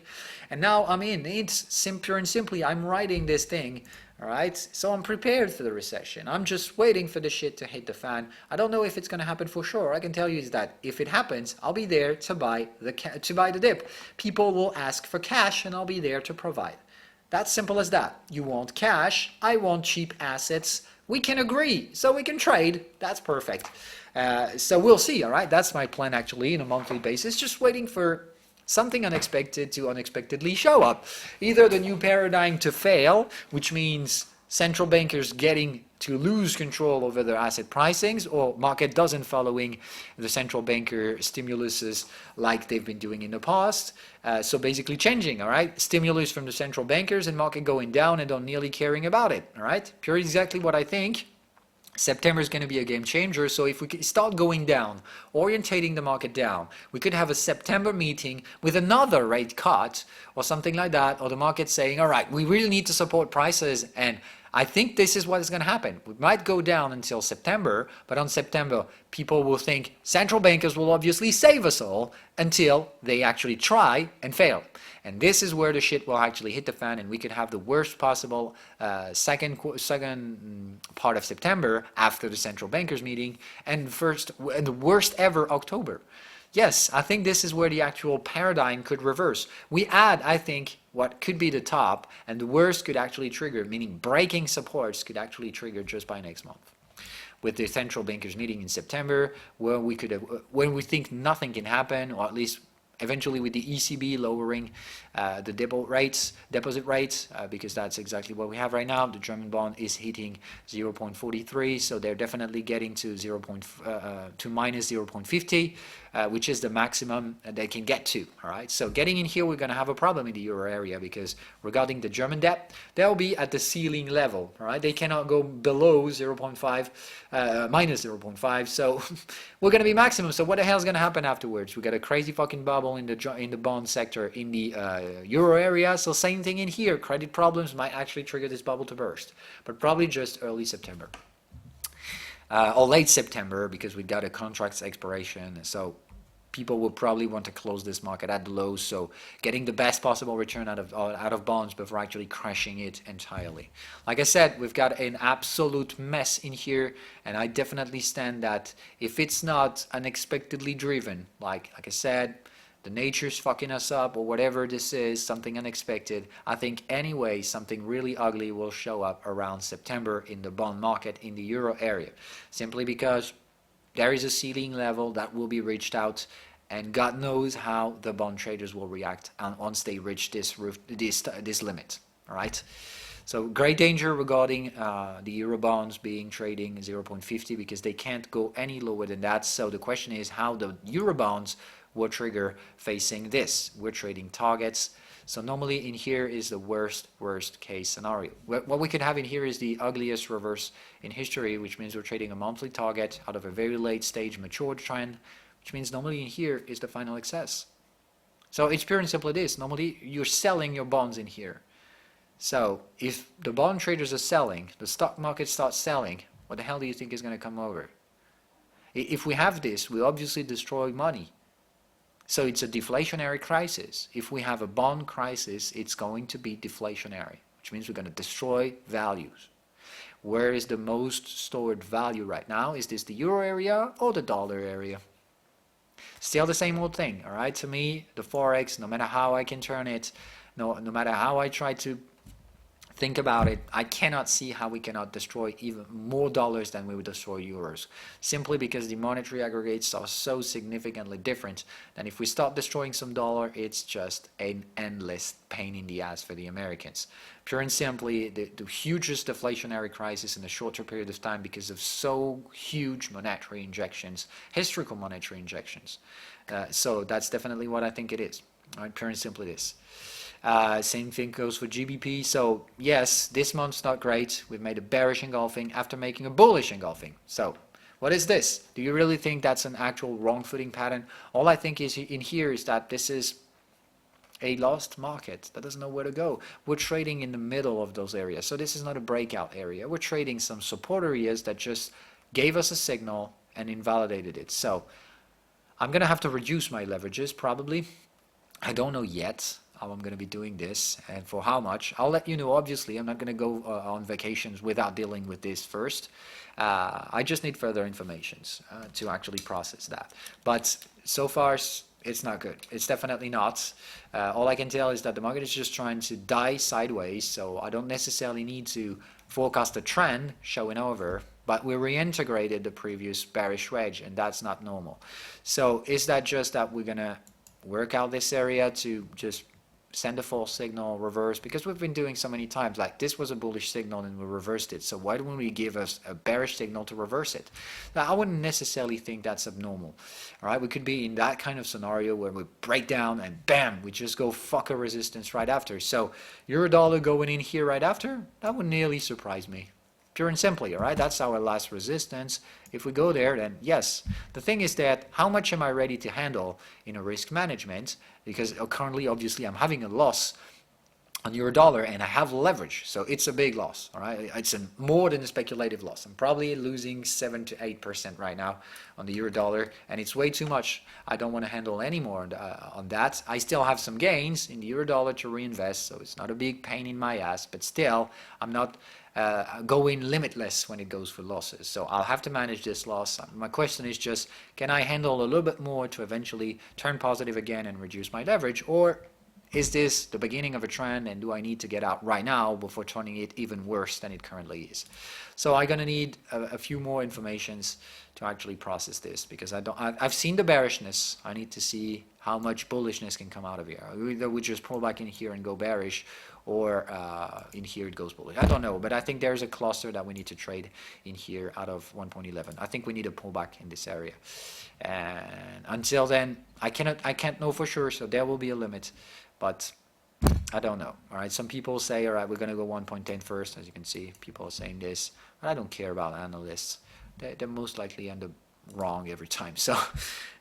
And now I'm in. It's pure and simply, I'm riding this thing. All right, so I'm prepared for the recession. I'm just waiting for the shit to hit the fan. I don't know if it's going to happen for sure. I can tell you is that if it happens, I'll be there to buy the dip. People will ask for cash, and I'll be there to provide. That's simple as that. You want cash, I want cheap assets. We can agree, so we can trade. That's perfect. So we'll see. All right, that's my plan actually, on a monthly basis. Just waiting for something unexpected to unexpectedly show up. Either the new paradigm to fail, which means central bankers getting to lose control over their asset pricings, or market doesn't following the central banker stimuluses like they've been doing in the past. So basically changing, all right? Stimulus from the central bankers and market going down and don't nearly caring about it, all right? Pure exactly what I think. September is going to be a game changer. So if we could start going down, orientating the market down, we could have a September meeting with another rate cut or something like that, or the market saying, all right, we really need to support prices, and I think this is what is going to happen. We might go down until September, but on September, people will think central bankers will obviously save us all until they actually try and fail. And this is where the shit will actually hit the fan, and we could have the worst possible second part of September after the central bankers meeting, and the worst ever October. Yes, I think this is where the actual paradigm could reverse. We add, I think, what could be the top, and the worst could actually trigger, meaning breaking supports could actually trigger just by next month. With the central bankers meeting in September, where we could have, when we think nothing can happen, or at least eventually with the ECB lowering the deposit rates, because that's exactly what we have right now. The German bond is hitting 0.43, so they're definitely getting to minus 0.50, which is the maximum they can get to. All right, so getting in here, we're going to have a problem in the euro area, because regarding the German debt, they'll be at the ceiling level. All right, they cannot go below 0.5, minus 0.5, so we're going to be maximum. So what the hell is going to happen afterwards? We got a crazy fucking bubble in the bond sector in the euro area. So same thing in here. Credit problems might actually trigger this bubble to burst, but probably just early September or late September, because we got a contract's expiration. So people will probably want to close this market at the lows, so getting the best possible return out of bonds before actually crashing it entirely. Like I said, we've got an absolute mess in here, and I definitely stand that if it's not unexpectedly driven, like I said, the nature's fucking us up, or whatever this is, something unexpected, I think anyway something really ugly will show up around September in the bond market in the euro area, simply because there is a ceiling level that will be reached out, and God knows how the bond traders will react once they reach this limit. All right. So great danger regarding the euro bonds being trading 0.50, because they can't go any lower than that. So the question is how the euro bonds will trigger facing this. We're trading targets. So normally in here is the worst case scenario. What we could have in here is the ugliest reverse in history, which means we're trading a monthly target out of a very late stage mature trend, which means normally in here is the final excess. So it's pure and simple this. Normally you're selling your bonds in here. So if the bond traders are selling, the stock market starts selling, what the hell do you think is going to come over? If we have this, we obviously destroy money. So it's a deflationary crisis. If we have a bond crisis, it's going to be deflationary, which means we're going to destroy values. Where is the most stored value right now? Is this the euro area or the dollar area? Still the same old thing, all right? To me, the forex, no matter how I can turn it, no matter how I try to think about it, I cannot see how we cannot destroy even more dollars than we would destroy euros, simply because the monetary aggregates are so significantly different that if we start destroying some dollar, it's just an endless pain in the ass for the Americans. Pure and simply, the hugest deflationary crisis in a shorter period of time because of so huge monetary injections, historical monetary injections. So that's definitely what I think it is. All right, pure and simply this. Same thing goes for GBP. So yes, this month's not great. We've made a bearish engulfing after making a bullish engulfing. So what is this? Do you really think that's an actual wrong footing pattern? All I think is in here is that this is a lost market that doesn't know where to go. We're trading in the middle of those areas. So this is not a breakout area. We're trading some support areas that just gave us a signal and invalidated it. So I'm going to have to reduce my leverages probably. I don't know yet how I'm going to be doing this and for how much. I'll let you know. Obviously, I'm not going to go on vacations without dealing with this first. I just need further information to actually process that. But so far, it's not good. It's definitely not. All I can tell is that the market is just trying to die sideways, so I don't necessarily need to forecast a trend showing over, but we reintegrated the previous bearish wedge, and that's not normal. So is that just that we're going to work out this area to just send a false signal, reverse, because we've been doing so many times, like this was a bullish signal and we reversed it, so why don't we give us a bearish signal to reverse it? Now, I wouldn't necessarily think that's abnormal. All right, we could be in that kind of scenario where we break down and bam, we just go fuck a resistance right after. So euro dollar going in here right after, that would nearly surprise me. pure and simply, all right? That's our last resistance. If we go there, then yes. The thing is that how much am I ready to handle in a risk management? Because currently, obviously, I'm having a loss on euro dollar and I have leverage, so it's a big loss, all right? It's more than a speculative loss. I'm probably losing 7 to 8% right now on the euro dollar, and it's way too much. I don't want to handle any more on that. I still have some gains in the euro dollar to reinvest, so it's not a big pain in my ass, but still, I'm not going limitless when it goes for losses. So I'll have to manage this loss. My question is just, can I handle a little bit more to eventually turn positive again and reduce my leverage, or is this the beginning of a trend, and do I need to get out right now before turning it even worse than it currently is? So I'm going to need a few more informations to actually process this, because I've seen the bearishness. I need to see how much bullishness can come out of here. Either we just pull back in here and go bearish, or in here it goes bullish. I don't know, but I think there's a cluster that we need to trade in here out of 1.11. I think we need a pullback in this area. And until then, I can't know for sure, so there will be a limit. But I don't know. All right, some people say, all right, we're going to go 1.10 first. As you can see, people are saying this. But I don't care about analysts. They most likely end up wrong every time. So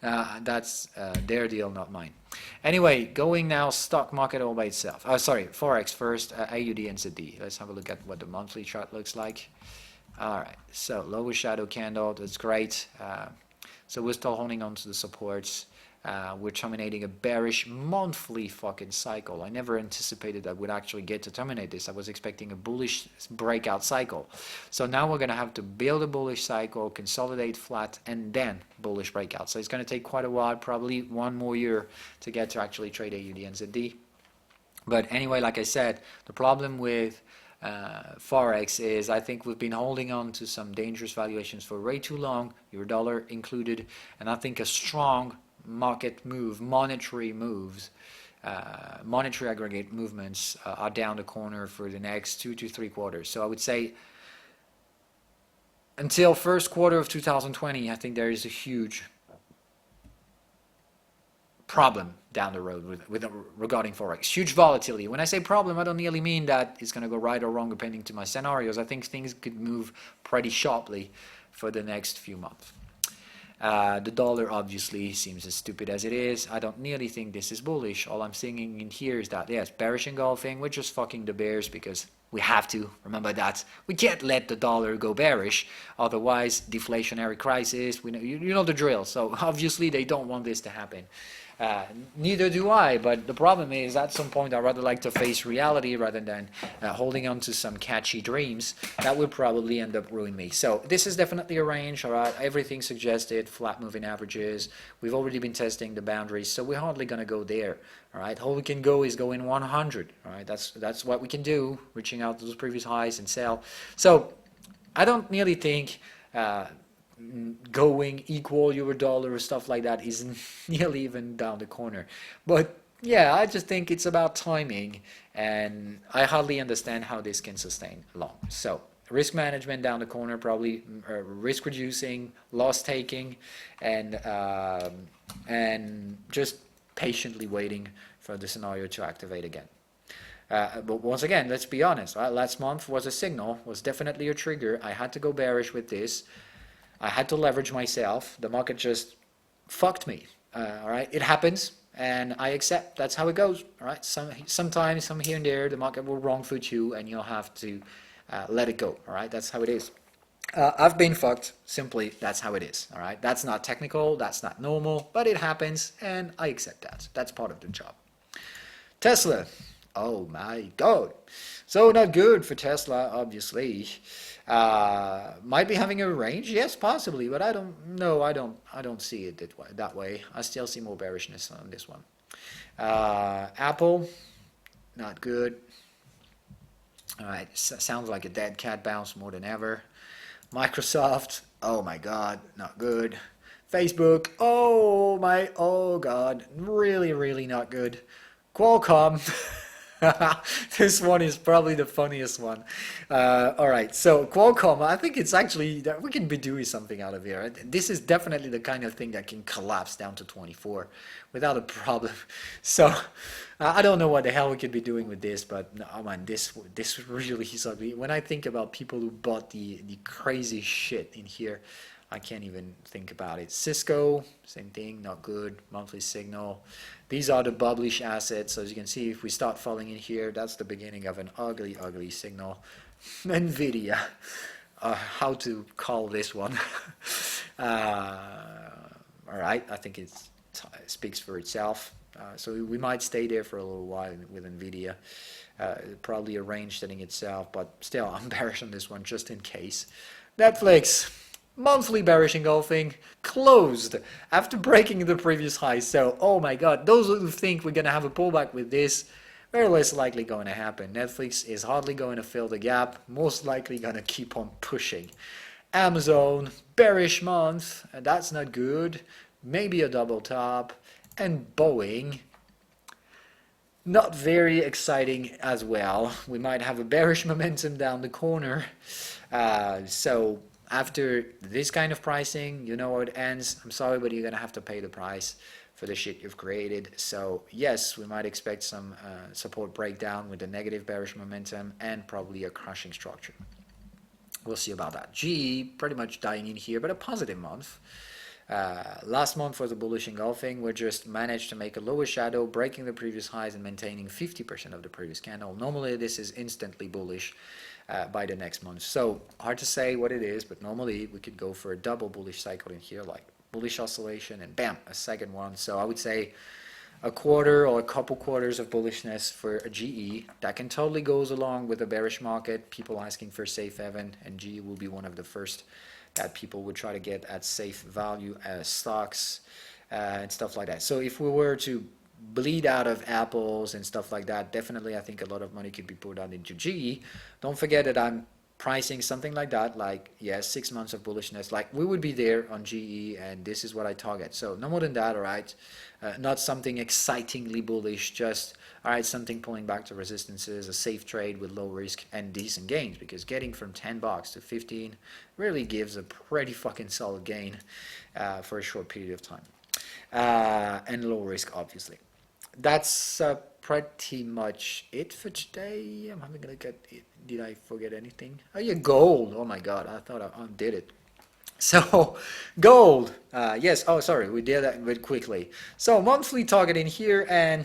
that's their deal, not mine. Anyway, going now stock market all by itself. Oh, sorry, forex first, AUDNZD. Let's have a look at what the monthly chart looks like. All right, so lower shadow candle, that's great. So we're still holding on to the supports. We're terminating a bearish monthly fucking cycle. I never anticipated I would actually get to terminate this. I was expecting a bullish breakout cycle. So now we're going to have to build a bullish cycle, consolidate flat, and then bullish breakout. So it's going to take quite a while, probably 1 more year to get to actually trade AUDNZD. But anyway, like I said, the problem with forex is I think we've been holding on to some dangerous valuations for way too long, euro dollar included, and I think a strong market move, monetary moves, monetary aggregate movements are down the corner for the next 2 to 3 quarters. So I would say until first quarter of 2020, I think there is a huge problem down the road regarding forex. Huge volatility. When I say problem, I don't really mean that it's going to go right or wrong according to my scenarios. I think things could move pretty sharply for the next few months. The dollar obviously seems as stupid as it is. I don't nearly think this is bullish. All I'm seeing in here is that, yes, bearish engulfing. We're just fucking the bears because we have to. Remember that. We can't let the dollar go bearish. Otherwise, deflationary crisis. You know the drill. So obviously they don't want this to happen. Neither do I, but the problem is at some point I'd rather like to face reality rather than holding on to some catchy dreams that would probably end up ruining me. So this is definitely a range, all right? Everything suggested, flat moving averages. We've already been testing the boundaries, so we're hardly going to go there, all right? All we can go is go in 100, all right? That's what we can do, reaching out to those previous highs and sell. So I don't nearly think going equal euro dollar or stuff like that isn't nearly even down the corner. But yeah, I just think it's about timing, and I hardly understand how this can sustain long. So risk management down the corner, probably risk reducing, loss taking, and just patiently waiting for the scenario to activate again. But once again, let's be honest, right? Last month was a signal, was definitely a trigger. I had to go bearish with this. I had to leverage myself. The market just fucked me. All right, it happens, and I accept. That's how it goes. All right, sometimes, some here and there, the market will wrong foot you, and you'll have to let it go. All right, that's how it is. I've been fucked. Simply, that's how it is. All right, that's not technical. That's not normal, but it happens, and I accept that. That's part of the job. Tesla. Oh my God. So not good for Tesla, obviously. Might be having a range, yes, possibly, but I don't see it that way. I still see more bearishness on this one. Apple, not good. All right, sounds like a dead cat bounce more than ever. Microsoft, oh my God, not good. Facebook, oh God, really, really not good. Qualcomm. This one is probably the funniest one. All right, so Qualcomm, I think it's actually that we can be doing something out of here. This is definitely the kind of thing that can collapse down to 24 without a problem. So I don't know what the hell we could be doing with this, but no, oh man, this really is ugly. When I think about people who bought the crazy shit in here, I can't even think about it. Cisco, same thing, not good. Monthly signal. These are the publish assets. So as you can see, if we start falling in here, that's the beginning of an ugly, ugly signal. NVIDIA. How to call this one? All right, I think it speaks for itself. So we might stay there for a little while with NVIDIA. Probably a range setting itself, but still, I'm bearish on this one just in case. Netflix. Monthly bearish engulfing closed after breaking the previous high. So, oh my god, those who think we're going to have a pullback with this, very less likely going to happen. Netflix is hardly going to fill the gap, most likely going to keep on pushing. Amazon, bearish month, and that's not good. Maybe a double top. And Boeing, not very exciting as well. We might have a bearish momentum down the corner. So after this kind of pricing, you know how it ends. I'm sorry, but you're going to have to pay the price for the shit you've created. So yes, we might expect some support breakdown with a negative bearish momentum and probably a crushing structure. We'll see about that. GE pretty much dying in here, but a positive month. Last month was a bullish engulfing. We just managed to make a lower shadow, breaking the previous highs and maintaining 50% of the previous candle. Normally this is instantly bullish by the next month. So hard to say what it is, but normally we could go for a double bullish cycle in here, like bullish oscillation and bam, a second one. So I would say a quarter or a couple quarters of bullishness for a GE. That can totally goes along with a bearish market, people asking for safe haven, and GE will be one of the first that people would try to get at safe value as stocks and stuff like that. So if we were to bleed out of apples and stuff like that, definitely I think a lot of money could be put out into GE. Don't forget that I'm pricing something like that, like yes, 6 months of bullishness, like we would be there on GE, and this is what I target. So no more than that, all right. Not something excitingly bullish, just all right, something pulling back to resistances, a safe trade with low risk and decent gains, because getting from $10 to 15 really gives a pretty fucking solid gain for a short period of time, and low risk obviously. That's pretty much it for today. I'm having a look at it. Did I forget anything? Oh yeah, gold. Oh my god, I thought I undid it. So gold, yes, oh sorry, we did that very quickly. So monthly target in here, and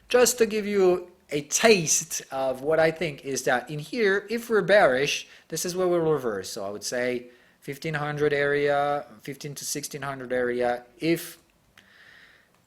just to give you a taste of what I think is that in here, if we're bearish, this is where we'll reverse. So I would say 1500 area, 15 to 1600 area. If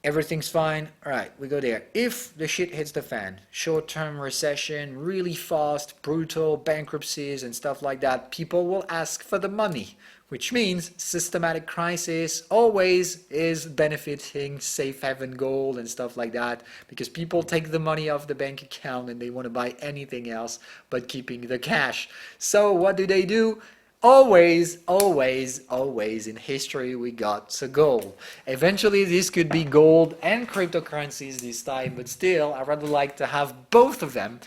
everything's fine, all right, we go there. If the shit hits the fan, short-term recession, really fast, brutal bankruptcies and stuff like that, people will ask for the money, which means systematic crisis always is benefiting safe haven gold and stuff like that, because people take the money off the bank account and they want to buy anything else but keeping the cash. So what do? Always, always, always in history we got to gold. Eventually this could be gold and cryptocurrencies this time, but still I'd rather like to have both of them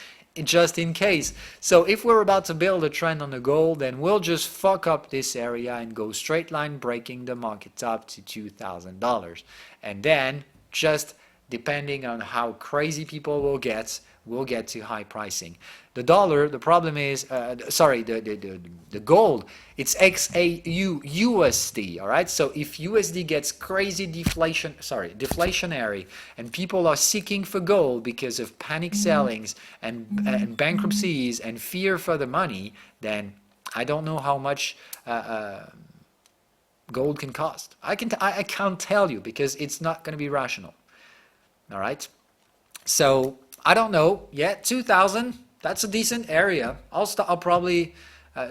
just in case. So if we're about to build a trend on the gold, then we'll just fuck up this area and go straight line breaking the market top to $2,000. And then just depending on how crazy people will get, we'll get to high pricing. The dollar, the problem is, the gold, it's XAUUSD, all right? So if USD gets crazy deflationary, and people are seeking for gold because of panic sellings and bankruptcies and fear for the money, then I don't know how much gold can cost. I can't tell you, because it's not going to be rational, all right? So I don't know yet. 2,000, that's a decent area. I'll probably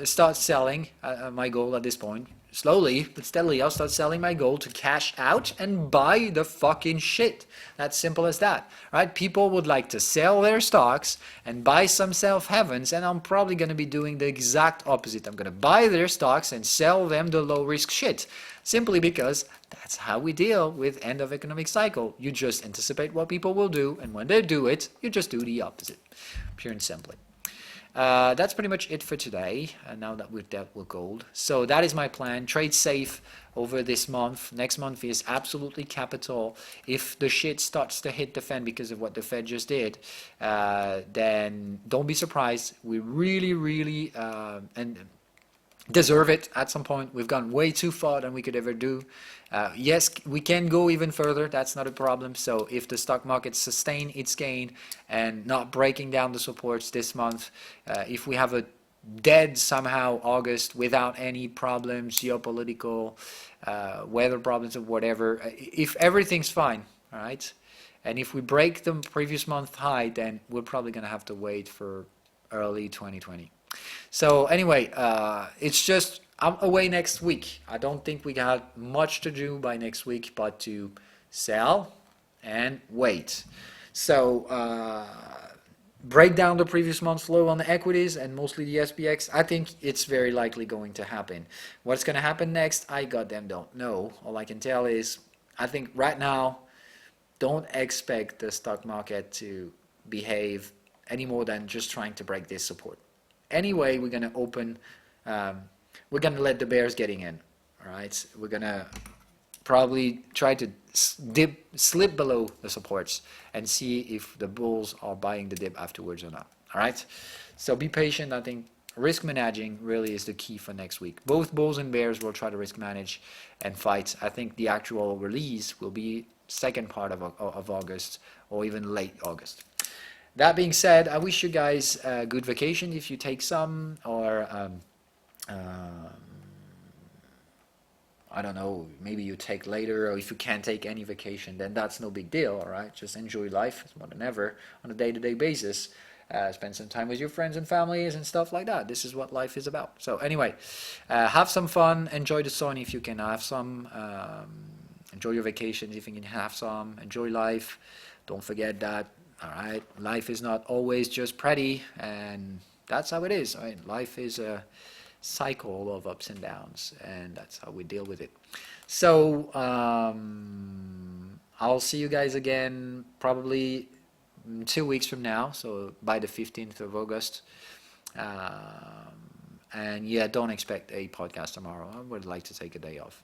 start selling my gold at this point. Slowly but steadily, I'll start selling my gold to cash out and buy the fucking shit. That's simple as that, right? People would like to sell their stocks and buy some safe havens, and I'm probably going to be doing the exact opposite. I'm going to buy their stocks and sell them the low-risk shit, simply because that's how we deal with end of economic cycle. You just anticipate what people will do, and when they do it, you just do the opposite, pure and simply. That's pretty much it for today, now that we've dealt with gold. So that is my plan. Trade safe over this month. Next month is absolutely capital. If the shit starts to hit the fan because of what the Fed just did, then don't be surprised. We really and deserve it at some point. We've gone way too far than we could ever do. Yes, we can go even further. That's not a problem. So if the stock market sustain its gain and not breaking down the supports this month, if we have a dead somehow August without any problems, geopolitical, weather problems or whatever, if everything's fine, all right, and if we break the previous month high, then we're probably going to have to wait for early 2020. So anyway, it's just I'm away next week. I don't think we got much to do by next week but to sell and wait. So break down the previous month's low on the equities and mostly the SPX. I think it's very likely going to happen. What's going to happen next, I goddamn don't know. All I can tell is I think right now don't expect the stock market to behave any more than just trying to break this support. Anyway, we're going to open, we're going to let the bears getting in, all right? We're going to probably try to slip below the supports and see if the bulls are buying the dip afterwards or not, all right? So be patient. I think risk managing really is the key for next week. Both bulls and bears will try to risk manage and fight. I think the actual release will be second part of August or even late August. That being said, I wish you guys a good vacation if you take some, or I don't know, maybe you take later, or if you can't take any vacation, then that's no big deal, all right? Just enjoy life more than ever on a day-to-day basis. Spend some time with your friends and families and stuff like that. This is what life is about. So anyway, have some fun, enjoy the sun if you can have some, enjoy your vacations if you can have some, enjoy life. Don't forget that. All right, life is not always just pretty, and that's how it is. Right? Life is a cycle of ups and downs, and that's how we deal with it. So I'll see you guys again probably 2 weeks from now, so by the 15th of August. And yeah, don't expect a podcast tomorrow. I would like to take a day off.